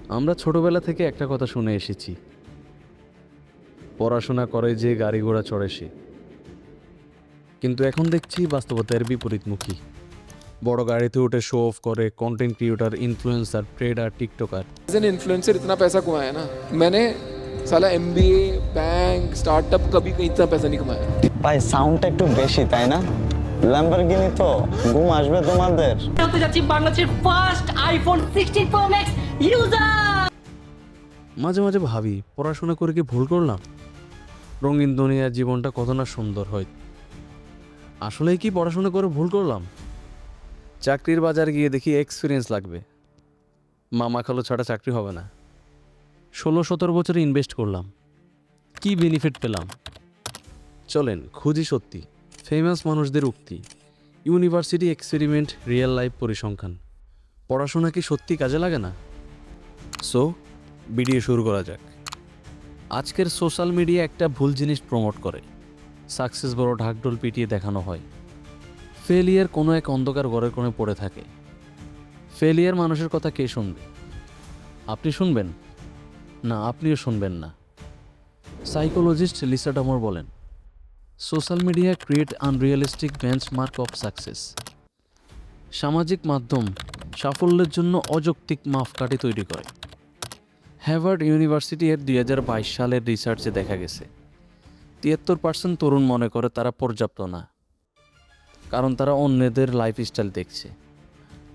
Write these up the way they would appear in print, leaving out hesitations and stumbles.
আমরা ছোটবেলা থেকে একটা কথা শুনে এসেছি, পড়াশোনা করে যে গাড়ি ঘোড়া চড়ে সে। কিন্তু এখন দেখছি বাস্তবতার বিপরীতমুখী। বড় গাড়িতে উঠে শো অফ করে content creator, influencer, trader, TikToker. As an influencer इतना पैसा कमाया ना मैंने, साला एमबीए बैंक स्टार्टअप कभी कहीं इतना पैसा नहीं कमाया। ভাই সাউন্ডটা একটু বেশি তাই না? ল্যাম্বরগিনি তো ঘুম আসবে তোমাদের। হতে যাচ্ছি বাংলাদেশের first iPhone 16 pro max user. মাঝে মাঝে ভাবি, পড়াশোনা করে কি ভুল করলাম? রঙিন দুনিয়ার জীবনটা কত না সুন্দর হয়। আসলেই কি পড়াশোনা করে ভুল করলাম? চাকরির বাজার গিয়ে দেখি এক্সপিরিয়েন্স লাগবে, মামা খালো ছাড়া চাকরি হবে না। 16-17 বছরে ইনভেস্ট করলাম, কি বেনিফিট পেলাম? চলেন খুঁজি সত্যি। ফেমাস মানুষদের উক্তি, ইউনিভার্সিটি এক্সপেরিমেন্ট, রিয়েল লাইফ পরিসংখ্যান। পড়াশোনা কি সত্যি কাজে লাগে না? সো ভিডিও শুরু করা যাক। আজকের সোশ্যাল মিডিয়া একটা ভুল জিনিস প্রমোট করে, সাকসেস বড় ঢাকঢোল পিটিয়ে দেখানো হয়। ফেলিয়ার কোনো এক অন্ধকার ঘরের কোণে পড়ে থাকে। ফেলিয়ার মানুষের কথা কে শুনবে? আপনি শুনবেন না, আপনিও শুনবেন না। সাইকোলজিস্ট লিসা ডামোর বলেন, social media create unrealistic benchmark of success. সামাজিক মাধ্যম সাফল্যের জন্য অযৌক্তিক মাপকাঠি তৈরি করে। হার্ভার্ড ইউনিভার্সিটি এর 2022 সালের রিসার্চে দেখা গেছে 73% তরুণ মনে করে তারা পর্যাপ্ত না, কারণ তারা অন্যদের লাইফস্টাইল দেখছে।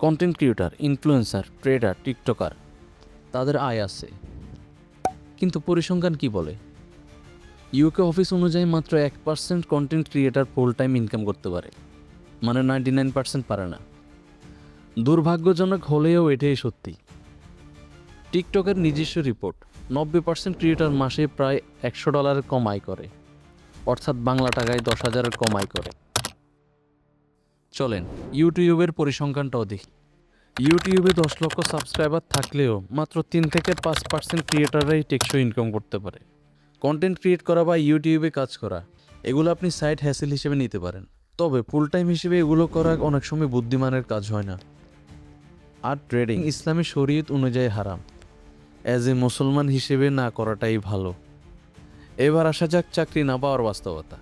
Content creator, influencer, trader, TikToker, তাদের আয় আছে, কিন্তু পরিসংখ্যান কি বলে? ইউকে অফিস অনুযায়ী মাত্র 1% content creator full time income করতে পারে, মানে 99% পারে না। দুর্ভাগ্যজনক হলেও এটাই সত্যি। টিকটকের নিজস্ব রিপোর্ট, 90% ক্রিয়েটর মাসে প্রায় $100 কম আয় করে, অর্থাৎ বাংলা টাকায় 10,000 কম আয় করে। চলেন ইউটিউবের পরিসংখ্যানটাও দেখি। ইউটিউবে 10 লক্ষ সাবস্ক্রাইবার থাকলেও মাত্র 3-5% ক্রিয়েটাররাই টেকসই ইনকাম করতে পারে। কন্টেন্ট ক্রিয়েট করা বা ইউটিউবে কাজ করা, এগুলো আপনি সাইড হ্যাসেল হিসেবে নিতে পারেন, তবে ফুল টাইম হিসেবে এগুলো করা অনেক সময় বুদ্ধিমানের কাজ হয় না। আর ট্রেডিং ইসলামী শরীয়ত অনুযায়ী হারাম, অ্যাজ এ মুসলমান হিসেবে না করাটাই ভালো। এবার আসা যাক চাকরি না পাওয়ার বাস্তবতা।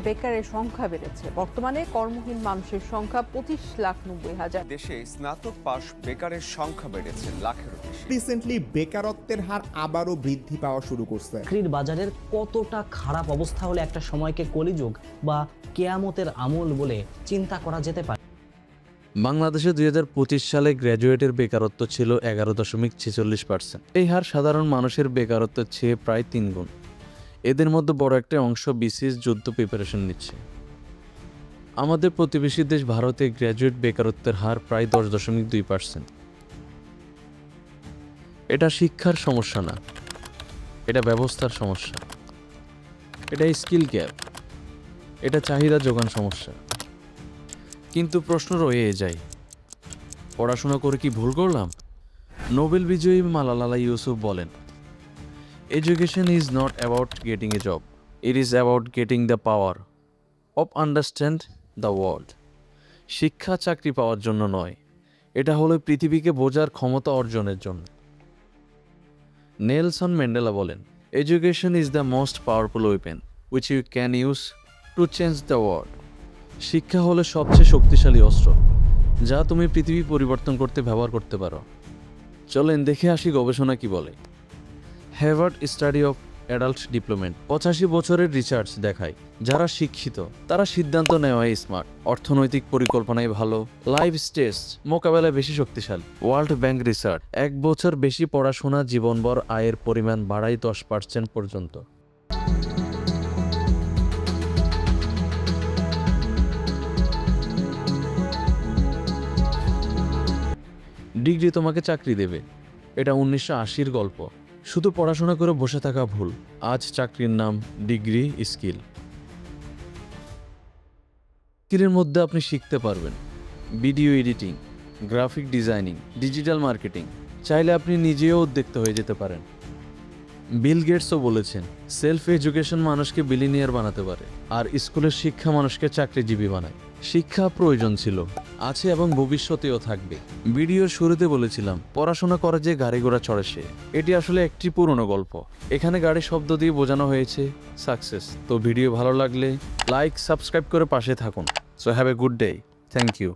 বেকারের সংখ্যা বেড়েছে। বর্তমানে কর্মহীন মানুষের সংখ্যা 25,90,000। দেশে স্নাতক পাশ বেকারের সংখ্যা বেড়েছে লাখেরও বেশি। রিসেন্টলি বেকারত্বের হার আবারও বৃদ্ধি পাওয়া শুরু করছে। চাকরির বাজারের কতটা খারাপ অবস্থা হলে একটা সময়কে কলিযুগ বা কেয়ামতের আমল বলে চিন্তা করা যেতে পারে। বাংলাদেশে 2025 সালে গ্র্যাজুয়েটের বেকারত্ব ছিল 11.46%। এই হার সাধারণ মানুষের বেকারত্বের চেয়ে প্রায় 3 গুণ। এদের মধ্যে বড় একটা অংশ বিসিএস যুদ্ধ প্রিপারেশন নিচ্ছে। আমাদের প্রতিবেশী দেশ ভারতে গ্র্যাজুয়েট বেকারত্বের হার প্রায় 10.2%। এটা শিক্ষার সমস্যা না, এটা ব্যবস্থার সমস্যা, এটা স্কিল গ্যাপ, এটা চাহিদা যোগান সমস্যা। কিন্তু প্রশ্ন রয়ে যায়, পড়াশোনা করে কি ভুল করলাম? নোবেল বিজয়ী মালালা ইউসুফ বলেন, education is not about getting a job, it is about getting the power of understand the world. শিক্ষা চাকরি পাওয়ার জন্য নয়, এটা হলো পৃথিবীকে বোঝার ক্ষমতা অর্জনের জন্য। নেলসন ম্যান্ডেলা বলেন, education is the most powerful weapon which you can use to change the world. শিক্ষা হলো সবচেয়ে শক্তিশালী অস্ত্র যা তুমি পৃথিবী পরিবর্তন করতে ব্যবহার করতে পারো। চলেন দেখে আসি গবেষণা কি বলে। Harvard study of adult development 85 বছরের রিসার্চ দেখায়, যারা শিক্ষিত তারা সিদ্ধান্ত নেওয়ায় স্মার্ট, অর্থনৈতিক পরিকল্পনায় ভালো, লাইফ স্টেজ মোকাবেলায় বেশি শক্তিশালী। ওয়ার্ল্ড ব্যাংক রিসার্চ, 1 বছর বেশি পড়াশোনা জীবনভর আয়ের পরিমাণ বাড়ায় 10% পর্যন্ত। ডিগ্রি তোমাকে চাকরি দেবে, এটা 1980-র গল্প। শুধু পড়াশোনা করে বসে থাকা ভুল। আজ চাকরির নাম ডিগ্রি, স্কিল। স্কিলের মধ্যে আপনি শিখতে পারবেন video editing, graphic designing, digital marketing. চাইলে আপনি নিজেও উদ্যোক্তা হয়ে যেতে পারেন। বিল গেটসও বলেছেন, সেলফ এডুকেশন মানুষকে বিলিনিয়ার বানাতে পারে, আর স্কুলের শিক্ষা মানুষকে চাকরিজীবী বানায়। শিক্ষা প্রয়োজন ছিল, আছে এবং ভবিষ্যতেও থাকবে। ভিডিওর শুরুতে বলেছিলাম পড়াশোনা করে যে গাড়ি ঘোড়া চড়ে সে, এটি আসলে একটি পুরনো গল্প। এখানে গাড়ি শব্দ দিয়ে বোঝানো হয়েছে সাকসেস। তো ভিডিও ভালো লাগলে লাইক সাবস্ক্রাইব করে পাশে থাকুন। So have a good day. Thank you.